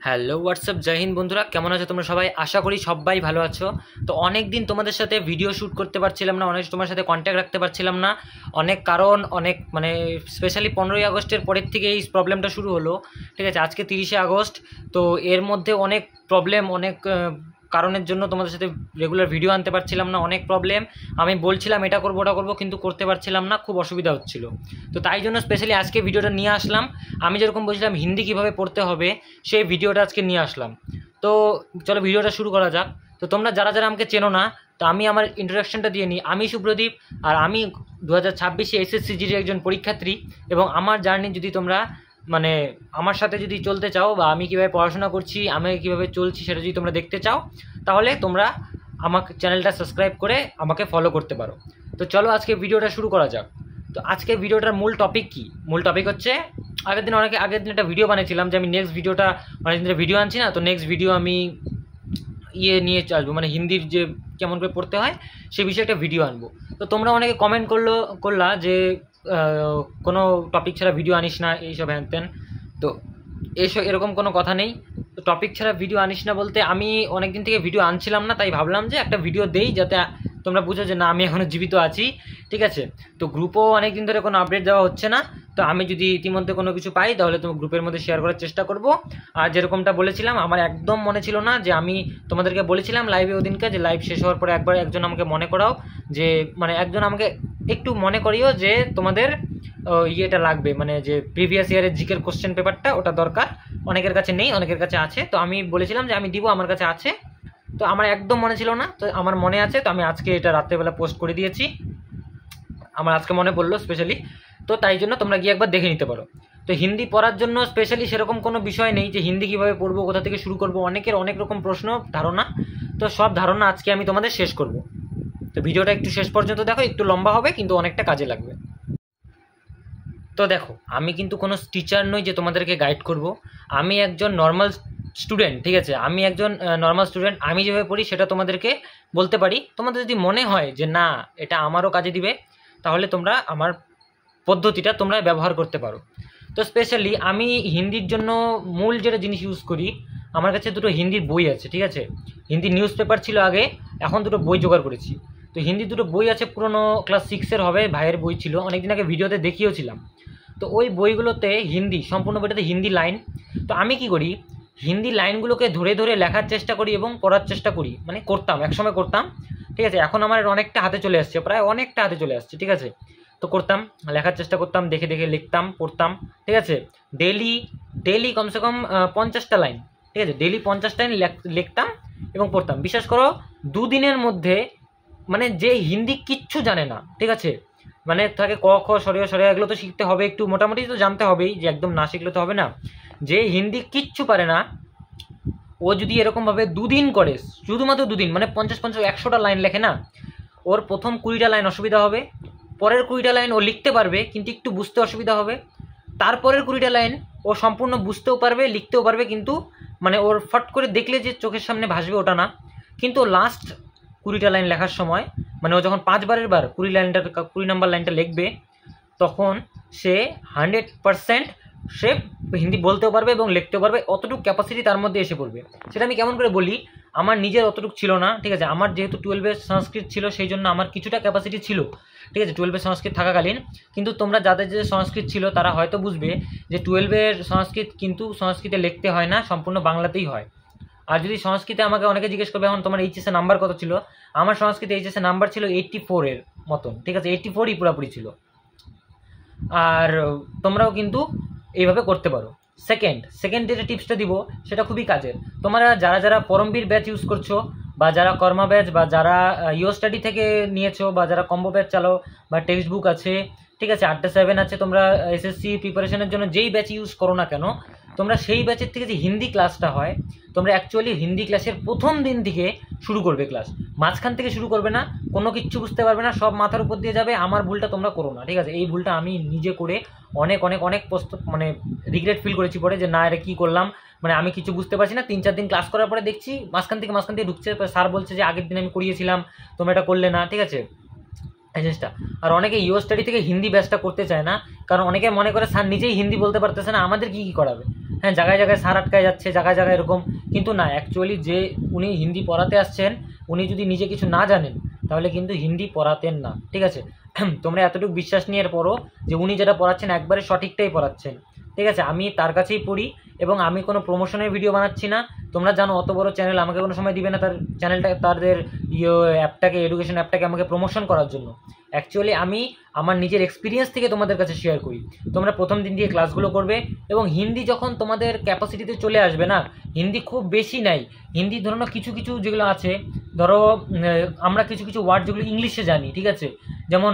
Hello WhatsApp, জয় হিন্দ বন্ধুরা। কেমন আছো তোমরা সবাই? আশা করি সবাই ভালো আছো। তো অনেক দিন তোমাদের সাথে ভিডিও শ্যুট করতে পারছিলাম না, অনেক তোমার সাথে কন্ট্যাক্ট রাখতে পারছিলাম না। অনেক কারণ, অনেক স্পেশালি 15ই আগস্টের পরের থেকে এই প্রবলেমটা শুরু হলো। ঠিক আছে, আজকে 30শে আগস্ট। তো এর মধ্যে অনেক প্রবলেম, অনেক কারণের জন্য তোমাদের সাথে রেগুলার ভিডিও আনতে পারছিলাম না। অনেক প্রবলেম, আমি বলছিলাম এটা করবো ওটা করবো, কিন্তু করতে পারছিলাম না, খুব অসুবিধা হচ্ছিল। তো তাই জন্য স্পেশালি আজকে ভিডিওটা নিয়ে আসলাম। আমি যেরকম বলছিলাম হিন্দি কীভাবে পড়তে হবে, সেই ভিডিওটা আজকে নিয়ে আসলাম। তো চলো ভিডিওটা শুরু করা যাক। তো তোমরা যারা যারা আমাকে চেনো না, তো আমি আমার ইন্ট্রোডাকশনটা দিয়ে নিই। আমি শুভ্রদীপ, আর আমি 2026-এ এসএসসিজির একজন পরীক্ষার্থী। এবং আমার জার্নি যদি তোমরা আমার সাথে যদি চলতে চাও, বা আমি কীভাবে পড়াশোনা করছি, আমি কীভাবে চলছি, সেটা যদি তোমরা দেখতে চাও, তাহলে তোমরা আমাকে চ্যানেলটা সাবস্ক্রাইব করে আমাকে ফলো করতে পারো। তো চলো আজকে ভিডিওটা শুরু করা যাক। তো আজকে ভিডিওটার মূল টপিক কী? মূল টপিক হচ্ছে, আগের দিন একটা ভিডিও বানিয়েছিলাম যে আমি নেক্সট ভিডিওটা, অনেকদিন ধরে ভিডিও আনছি না, তো নেক্সট ভিডিও আমি নিয়ে আসবো, হিন্দির যে কেমন করে পড়তে হয় সেই বিষয়ে একটা ভিডিও আনবো। তো তোমরা অনেকে কমেন্ট করলা যে কোনো টপিক ছাড়া ভিডিও আনিস না, এইসব হ্যান ত্যান। তো এরকম কোনো কথা নেই। তো টপিক ছাড়া ভিডিও আনিস না বলতে, আমি অনেক দিন থেকে ভিডিও আনছিলাম না, তাই ভাবলাম যে একটা ভিডিও দেই, যাতে তোমরা বুঝো যে না, আমি এখনও জীবিত আছি। ঠিক আছে, তো গ্রুপও অনেক দিন ধরে কোনো আপডেট দেওয়া হচ্ছে না। তো আমি যদি ইতিমধ্যে কোনো কিছু পাই, তাহলে তোমার গ্রুপের মধ্যে শেয়ার করার চেষ্টা করব। আর যেরকমটা বলেছিলাম, আমার একদম মনে ছিল না যে আমি তোমাদেরকে বলেছিলাম লাইভে ওদিনকে, যে লাইভ শেষ হওয়ার পরে একজন আমাকে মনে করাও, যে একজন আমাকে একটু মনে করিও যে তোমাদের ইয়েটা লাগবে, যে প্রিভিয়াস ইয়ারের জিকের কোশ্চেন পেপারটা, ওটা দরকার। অনেকের কাছে নেই, অনেকের কাছে আছে। তো আমি বলেছিলাম যে আমি দিব, আমার কাছে আছে। তো আমার একদম মনে ছিল না, তো আমার মনে আছে। তো আমি আজকে এটা রাত্রেবেলা পোস্ট করে দিয়েছি, আমার আজকে মনে পড়লো স্পেশালি। তো তাই জন্য তোমরা গিয়ে একবার দেখে নিতে পারো। তো হিন্দি পড়ার জন্য স্পেশালি সেরকম কোনো বিষয় নেই যে হিন্দি কীভাবে পড়বো, কোথা থেকে শুরু করবো। অনেকের অনেক রকম প্রশ্ন, ধারণা। তো সব ধারণা আজকে আমি তোমাদের শেষ করব। তো ভিডিওটা একটু শেষ পর্যন্ত দেখো, একটু লম্বা হবে কিন্তু অনেকটা কাজে লাগবে। তো দেখো, আমি কিন্তু কোনো টিচার নই যে তোমাদেরকে গাইড করব। আমি একজন নর্মাল স্টুডেন্ট। ঠিক আছে, আমি একজন নর্মাল স্টুডেন্ট। আমি যেভাবে পড়ি সেটা তোমাদেরকে বলতে পারি। তোমাদের যদি মনে হয় যে না, এটা আমারও কাজে দিবে, তাহলে তোমরা আমার পদ্ধতিটা তোমরা ব্যবহার করতে পারো। তো স্পেশালি আমি হিন্দির জন্য মূল যেটা জিনিস ইউজ করি, আমার কাছে দুটো হিন্দির বই আছে। ঠিক আছে, হিন্দি নিউজ পেপার ছিল আগে, এখন দুটো বই জোগাড় করেছি। তো হিন্দি দুটো বই আছে, পুরনো ক্লাস 6-এর হবে, ভাইয়ের বই ছিল, অনেকদিন আগে ভিডিওতে দেখিয়েছিলাম। তো ওই বইগুলোতে হিন্দি, সম্পূর্ণ বইটাতে হিন্দি লাইন। তো আমি কি করি, হিন্দি লাইনগুলোকে ধরে ধরে লেখার চেষ্টা করি এবং পড়ার চেষ্টা করি, করতাম, একসময় করতাম। ঠিক আছে, এখন আমার অনেকটা হাতে চলে আসছে, প্রায় অনেকটা হাতে চলে আসছে। ঠিক আছে, তো করতাম, লেখার চেষ্টা করতাম, দেখে দেখে লিখতাম, পড়তাম। ঠিক আছে, ডেলি কমসে কম 50টা লাইন। ঠিক আছে, ডেলি 50টা লাইন লিখতাম এবং পড়তাম। বিশ্বাস করো, দুদিনের মধ্যে যে হিন্দি কিচ্ছু জানে না, ঠিক আছে, তাকে ক খ সরিয়া সরিয়া এগুলো তো শিখতে হবে, একটু মোটামুটি তো জানতে হবেই, যে একদম না শিখলে তো হবে না। যে হিন্দি কিচ্ছু পারে না, ও যদি এরকমভাবে দুদিন করে, শুধুমাত্র দুদিন, 50-100টা লাইন লেখে না, ওর প্রথম 20টা লাইন অসুবিধা হবে, পরের 20টা লাইন ও লিখতে পারবে কিন্তু একটু বুঝতে অসুবিধা হবে, তারপরের 20টা লাইন ও সম্পূর্ণ বুঝতেও পারবে, লিখতেও পারবে, কিন্তু ওর ফট করে দেখলে যে চোখের সামনে ভাসবে ওটা না। কিন্তু লাস্ট 20টা লাইন লেখার সময়, ও যখন 5বারের বার 20 নম্বর লাইনটা লিখবে, তখন সে 100% সে হিন্দি বলতেও পারবে এবং লিখতেও পারবে। অতটুকু ক্যাপাসিটি তার মধ্যে এসে পড়বে। সেটা আমি কেমন করে বলি, আমার নিজের অতটুকু ছিল না। ঠিক আছে, আমার যেহেতু 12-এ সংস্কৃত ছিল, সেই জন্য আমার কিছুটা ক্যাপাসিটি ছিল। ঠিক আছে, 12-এ সংস্কৃত থাকাকালীন। কিন্তু তোমরা যাদের যে সংস্কৃত ছিল, তারা হয়তো বুঝবে যে 12-এর সংস্কৃত কিন্তু সংস্কৃতে লিখতে হয় না, সম্পূর্ণ বাংলাতেই হয়। আর যদি সংস্কৃতে আমাকে অনেকে জিজ্ঞেস করবে এখন তোমার এইচএসে নাম্বার কত ছিল, আমার সংস্কৃতে এইচএসে নাম্বার ছিল 84-এর মতন। ঠিক আছে, 84ই পুরোপুরি ছিল। আর তোমরাও কিন্তু এইভাবে করতে পারো। সেকেন্ড যেটা টিপসটা দিব, সেটা খুবই কাজের। তোমরা যারা যারা পরমবীর ব্যাচ ইউজ করছো, বা যারা কর্মা ব্যাচ, বা যারা ইও স্টাডি থেকে নিয়েছো, বা যারা কম্বো ব্যাচ চালাও, বা টেক্সট বুক আছে, ঠিক আছে, 8টা 7 আছে, তোমরা এসএসসি প্রিপারেশনের জন্য যেই ব্যাচ ইউজ করো না কেন, তোমরা সেই ব্যাচের থেকে যে হিন্দি ক্লাসটা হয়, তোমরা অ্যাকচুয়ালি হিন্দি ক্লাসের প্রথম দিন থেকে শুরু করবে ক্লাস। মাঝখান থেকে শুরু করবে না, কোনো কিচ্ছু বুঝতে পারবে না, সব মাথার উপর দিয়ে যাবে। আমার ভুলটা তোমরা করো না। ঠিক আছে, এই ভুলটা আমি নিজে করে অনেক অনেক অনেক রিগ্রেট ফিল করেছি পরে, যে না, এটা কী করলাম, আমি কিছু বুঝতে পারছি না। 3-4 দিন ক্লাস করার পরে দেখছি মাঝখান থেকে ঢুকছে, স্যার বলছে যে আগের দিন আমি করিয়েছিলাম, তোমরা এটা করলে না। ঠিক আছে, এই জিনিসটা। আর অনেকে ইও স্টাডি থেকে হিন্দি ব্যাচটা করতে চায় না, কারণ অনেকে মনে করে স্যার নিজেই হিন্দি বলতে পারতেছে না, আমাদের কী করাবে। হ্যাঁ জায়গায় জায়গায় সার আটকায় যাচ্ছে, জায়গায় জায়গায় এরকম, কিন্তু না, অ্যাকচুয়ালি যে উনি হিন্দি পড়াতে আসছেন উনি যদি নিজে কিছু না জানেন তাহলে কিন্তু হিন্দি পড়াতেন না, ঠিক আছে। তোমরা এতটুকু বিশ্বাস নিয়ে পড়ো যে উনি যেটা পড়াচ্ছেন একবারে সঠিকটাই পড়াচ্ছেন, ঠিক আছে। আমি তার কাছেই পড়ি এবং আমি কোনো প্রমোশনের ভিডিও বানাচ্ছি না। তোমরা জানো অত বড় চ্যানেল আমাকে কোনো সময় দিবে না তার চ্যানেলটা, তাদের অ্যাপটাকে, এডুকেশন অ্যাপটাকে আমাকে প্রমোশন করার জন্য। অ্যাকচুয়ালি আমি আমার নিজের এক্সপিরিয়েন্স থেকে তোমাদের কাছে শেয়ার করি। তোমরা প্রথম দিন দিয়ে ক্লাসগুলো করবে এবং হিন্দি যখন তোমাদের ক্যাপাসিটিতে চলে আসবে না, হিন্দি খুব বেশি নাই, হিন্দি ধরো না কিছু কিছু যেগুলো আছে, ধরো আমরা কিছু কিছু ওয়ার্ড যেগুলো ইংলিশে জানি, ঠিক আছে, যেমন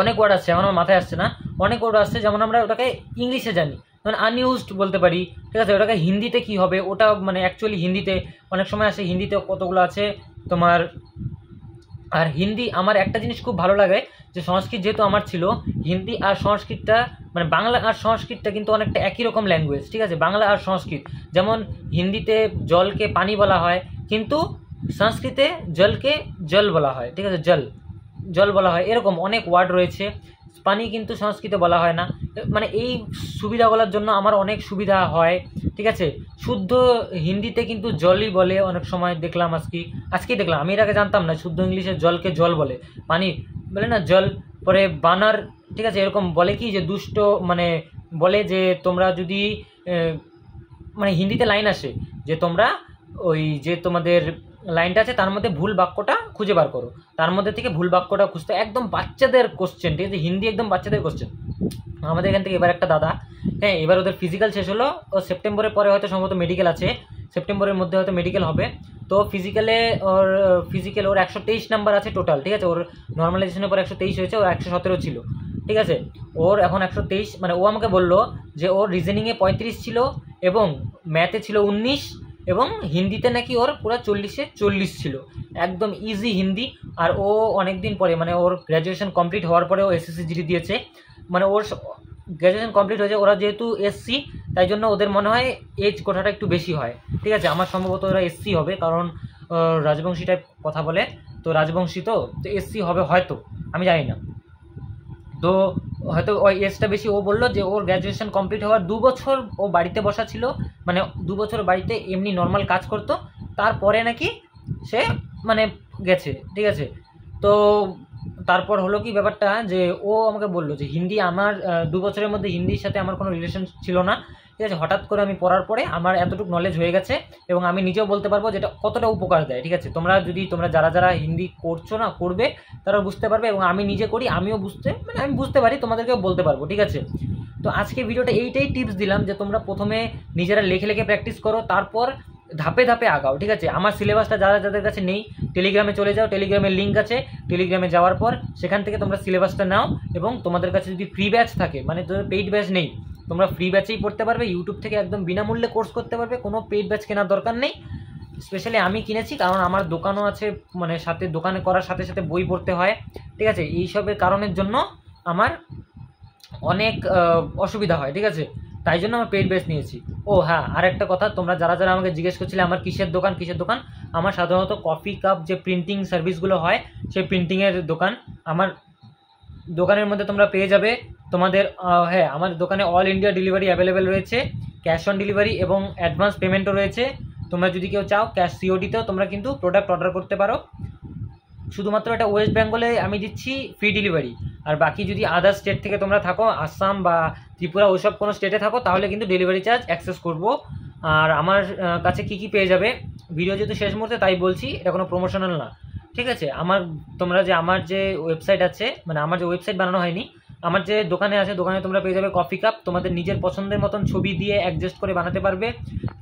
অনেক ওয়ার্ড আছে, আমার মাথায় আসছে না, অনেক ওয়ার্ড আসছে যেমন আমরা ওটাকে ইংলিশে জানি, মানে আনইউজড বলতে পারি, ঠিক আছে। ওটাকে হিন্দিতে কি হবে, ওটা মানে অ্যাকচুয়ালি হিন্দিতে অনেক সময় আসে, হিন্দিতে কতগুলো আছে তোমার। আর হিন্দি আমার একটা জিনিস খুব ভালো লাগে যে সংস্কৃত যেহেতু আমার ছিল, হিন্দি আর সংস্কৃতটা মানে বাংলা আর সংস্কৃতটা কিন্তু অনেকটা একই রকম ল্যাঙ্গুয়েজ, ঠিক আছে, বাংলা আর সংস্কৃত। যেমন হিন্দিতে জলকে পানি বলা হয়, কিন্তু সংস্কৃতে জলকে জল বলা হয়, ঠিক আছে, জল জল বলা হয়, এরকম অনেক ওয়ার্ড রয়েছে। পানি কিন্তু সংস্কৃতে বলা হয় না, মানে এই সুবিধাগুলোর জন্য আমার অনেক সুবিধা হয়, ঠিক আছে। শুদ্ধ হিন্দিতে কিন্তু জলই বলে অনেক সময়, দেখলাম আজকেই দেখলাম, আমি এর আগে জানতাম না শুদ্ধ ইংলিশে জলকে জল বলে, পানি বলে না জল। পরে বানার, ঠিক আছে, এরকম বলে কি যে দুষ্ট, মানে বলে যে তোমরা যদি মানে হিন্দিতে লাইন আসে যে তোমরা ওই যে তোমাদের লাইনটা আছে তার মধ্যে ভুল বাক্যটা খুঁজে বার করো, তার মধ্যে থেকে ভুল বাক্যটা খুঁজতে, একদম বাচ্চাদের কোশ্চেন, ঠিক আছে, হিন্দি একদম বাচ্চাদের কোশ্চেন। আমাদের এখান থেকে এবার একটা দাদা, হ্যাঁ এবার ওদের ফিজিক্যাল শেষ হলো, ও সেপ্টেম্বরের পরে হয়তো সম্ভবত মেডিকেল আছে, সেপ্টেম্বরের মধ্যে হয়তো মেডিকেল হবে। তো ফিজিক্যাল ওর 123 নাম্বার আছে টোটাল, ঠিক আছে, ওর নর্মালাইজেশনের পর 123 হয়েছে, ওর 117 ছিল, ঠিক আছে, ওর এখন 123। মানে ও আমাকে বললো যে ওর রিজনিংয়ে 35 ছিল এবং ম্যাথে ছিল 19 এবং হিন্দিতে নাকি ওর পুরো 40-এ 40 ছিল, একদম ইজি হিন্দি। আর ও অনেক দিন পরে, মানে ওর গ্র্যাজুয়েশন কমপ্লিট হওয়ার পরে ও এসএসসি জিডি দিয়েছে, মানে ওর গ্র্যাজুয়েশন কমপ্লিট হয়েছে, ওরা যেহেতু এসসি তাই জন্য ওদের মনে হয় এজ কোটাটা একটু বেশি হয়, ঠিক আছে। আমার সম্ভবত ওরা এসসি হবে, কারণ রাজবংশী টাইপ কথা বলে, তো রাজবংশী তো এসসি হবে হয়তো, আমি জানি না। তো হয়তো ওই এজটা বেশি। ও বললো যে ওর গ্র্যাজুয়েশন কমপ্লিট হওয়ার 2 বছর ও বাড়িতে বসা ছিল, মানে 2 বছর বাড়িতে এমনি নর্মাল কাজ করতো, তারপরে নাকি সে মানে গেছে, ঠিক আছে। তো তারপর হলো কি ব্যাপারটা, যে ও আমাকে বললো যে হিন্দি আমার 2 বছরের মধ্যে হিন্দির সাথে আমার কোনো রিলেশন ছিল না, ঠিক আছে, হঠাৎ করে আমি পড়ার পরে আমার এতটুকু নলেজ হয়ে গেছে এবং আমি নিজেও বলতে পারবো যেটা কতটা উপকার দেয়, ঠিক আছে। তোমরা যারা যারা হিন্দি করছো না, করবে, তারা বুঝতে পারবে এবং আমি নিজে করি, আমিও মানে আমি বুঝতে পারি, তোমাদেরকেও বলতে পারবো, ঠিক আছে। তো আজকে ভিডিওটা এইটাই টিপস দিলাম যে তোমরা প্রথমে নিজেরা লিখে লিখে প্র্যাকটিস করো, তারপর ধাপে ধাপে আগাও, ঠিক আছে। আমার সিলেবাসটা যাদের কাছে নেই, টেলিগ্রামে চলে যাও, টেলিগ্রামের লিঙ্ক আছে, টেলিগ্রামে যাওয়ার পর সেখান থেকে তোমরা সিলেবাসটা নাও এবং তোমাদের কাছে যদি ফ্রি ব্যাচ থাকে, মানে পেইড ব্যাচ নেই, তোমরা ফ্রি ব্যাচেই পড়তে পারবে, ইউটিউব থেকে একদম বিনামূল্যে কোর্স করতে পারবে, কোনো পেইড ব্যাচ কেনার দরকার নেই। স্পেশালি আমি কিনেছি কারণ আমার দোকানও আছে, মানে সাথে দোকানে করার সাথে সাথে বই পড়তে হয়, ঠিক আছে, এইসবের কারণের জন্য আমার অনেক অসুবিধা হয়, ঠিক আছে, তাই জন্য আমার পেইড ব্যাচ নিয়েছি। ও হ্যাঁ, আর একটা কথা, তোমরা যারা যারা আমাকে জিজ্ঞেস করছিলে আমার কিসের দোকান, আমার সাধারণত কফি কাপ যে প্রিন্টিং সার্ভিসগুলো হয় সেই প্রিন্টিংয়ের দোকান। আমার দোকানের মধ্যে তোমরা পেয়ে যাবে তোমাদের হ্যাঁ, আমার দোকানে অল ইন্ডিয়া ডেলিভারি অ্যাভেলেবেল রয়েছে, ক্যাশ অন ডেলিভারি এবং অ্যাডভান্স পেমেন্টও রয়েছে। তোমরা যদি কেউ চাও ক্যাশ সিওডিতেও তোমরা কিন্তু প্রোডাক্ট অর্ডার করতে পারো। শুধুমাত্র এটা ওয়েস্ট বেঙ্গলে আমি দিচ্ছি ফ্রি ডেলিভারি, আর বাকি যদি আদার স্টেট থেকে তোমরা থাকো, আসাম বা ত্রিপুরা, ওইসব কোনো স্টেটে থাকো, তাহলে কিন্তু ডেলিভারি চার্জ অ্যাক্সেস করবো। আর আমার কাছে কি কি পেয়ে যাবে, ভিডিও যেহেতু শেষ মুহূর্তে তাই বলছি, এটা কোনো প্রমোশনাল না, ঠিক আছে। আমার যে ওয়েবসাইট আছে, মানে আমার যে ওয়েবসাইট বানানো হয়নি, আমার যে দোকানে আছে, দোকানে তোমরা পেয়ে যাবে কফি কাপ, তোমাদের নিজের পছন্দের মতন ছবি দিয়ে অ্যাডজাস্ট করে বানাতে পারবে।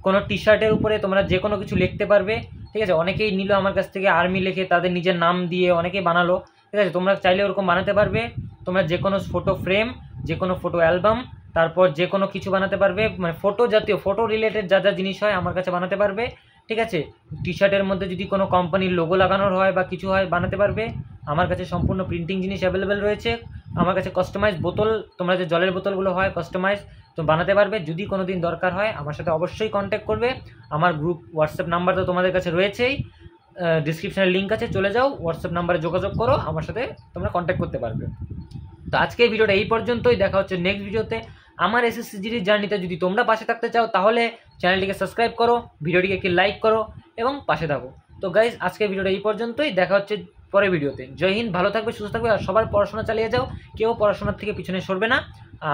কোনো টি শার্টের উপরে তোমরা যে কোনো কিছু লিখতে পারবে, ঠিক আছে। অনেকেই নিল আমার কাছ থেকে আর্মি লিখে তাদের নিজের নাম দিয়ে অনেকেই বানালো, ঠিক আছে, তোমরা চাইলে ওরকম বানাতে পারবে। তোমরা যে কোনো ফটো ফ্রেম, যে কোনো ফটো অ্যালবাম, তারপর যে কোনো কিছু বানাতে পারবে, মানে ফটো জাতীয়, ফটো রিলেটেড যা যা জিনিস হয় আমার কাছে বানাতে পারবে, ঠিক আছে। টি শার্টের মধ্যে যদি কোনো কোম্পানির লোগো লাগানোর হয় বা কিছু হয় বানাতে পারবে। আমার কাছে সম্পূর্ণ প্রিন্টিং জিনিস অ্যাভেলেবেল রয়েছে। আমার কাছে কাস্টমাইজ বোতল, তোমরা যে জলের বোতলগুলো হয় কাস্টমাইজ তো বানাতে পারবে। যদি কোনো দিন দরকার হয় আমার সাথে অবশ্যই কন্ট্যাক্ট করবে। আমার গ্রুপ হোয়াটসঅ্যাপ নাম্বার তো তোমাদের কাছে রয়েছেই, ডিসক্রিপশানে লিঙ্ক আছে, চলে যাও, হোয়াটসঅ্যাপ নাম্বারে যোগাযোগ করো, আমার সাথে তোমরা কন্ট্যাক্ট করতে পারবে। তো আজকের ভিডিওটা এই পর্যন্তই, দেখা হচ্ছে নেক্সট ভিডিওতে। আমার এসএসসিজির জার্নিতে যদি তোমরা পাশে থাকতে চাও তাহলে চ্যানেলটিকে সাবস্ক্রাইব করো, ভিডিওটিকে একটি লাইক করো এবং পাশে থাকো। তো গাইজ আজকের ভিডিওটা এই পর্যন্তই, দেখা হচ্ছে পরের ভিডিওতে। জয় হিন্দ, ভালো থাকবে, সুস্থ থাকবে, আর সবার পড়াশোনা চালিয়ে যাও, কেউ পড়াশোনার থেকে পিছনে সরবে না।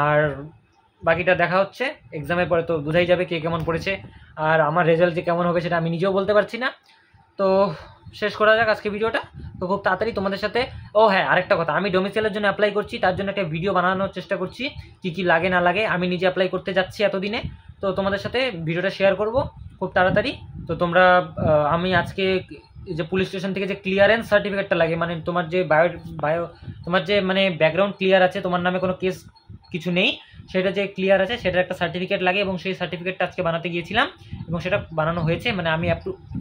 আর বাকিটা দেখা হচ্ছে এক্সামের পরে, তো বোঝাই যাবে কে কেমন পড়েছে। আর আমার রেজাল্ট যে কেমন হবে সেটা আমি নিজেও বলতে পারছি না। তো শেষ করা যাক আজকে ভিডিওটা। তো খুব তাড়াতাড়ি তোমাদের সাথে, ও হ্যাঁ আরেকটা কথা, আমি ডোমিসাইলের জন্য অ্যাপ্লাই করছি, তার জন্য একটা ভিডিও বানানোর চেষ্টা করছি, কী কী লাগে না লাগে। আমি নিজে অ্যাপ্লাই করতে যাচ্ছি এতদিনে, তো তোমাদের সাথে ভিডিওটা শেয়ার করব খুব তাড়াতাড়ি। তো তোমরা আমি আজকে যে পুলিশ স্টেশন থেকে যে ক্লিয়ারেন্স সার্টিফিকেটটা লাগে, মানে তোমার যে বায়ো তোমার যে মানে ব্যাকগ্রাউন্ড ক্লিয়ার আছে, তোমার নামে কোনো কেস কিছু নেই, সেটা যে ক্লিয়ার আছে সেটার একটা সার্টিফিকেট লাগে, এবং সেই সার্টিফিকেটটা আজকে বানাতে গিয়েছিলাম এবং সেটা বানানো হয়েছে, মানে আমি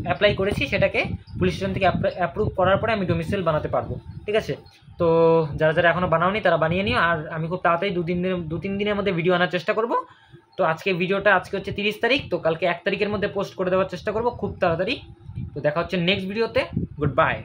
অ্যাপ্লাই করেছি, সেটাকে পুলিশ স্টেশন থেকে অ্যাপ্রুভ করার পরে আমি ডোমিসাইল বানাতে পারবো। ঠিক আছে, তো যারা যারা এখনও বানাওনি তারা বানিয়ে নিও। আর আমি খুব তাড়াতাড়ি দু তিন দিনের মধ্যে ভিডিও আনার চেষ্টা করব। তো আজকে ভিডিওটা, আজকে হচ্ছে 30 তারিখ, তো কালকে 1 তারিখের মধ্যে পোস্ট করে দেওয়ার চেষ্টা করব খুব তাড়াতাড়ি। তো দেখা হচ্ছে নেক্সট ভিডিওতে। Good bye.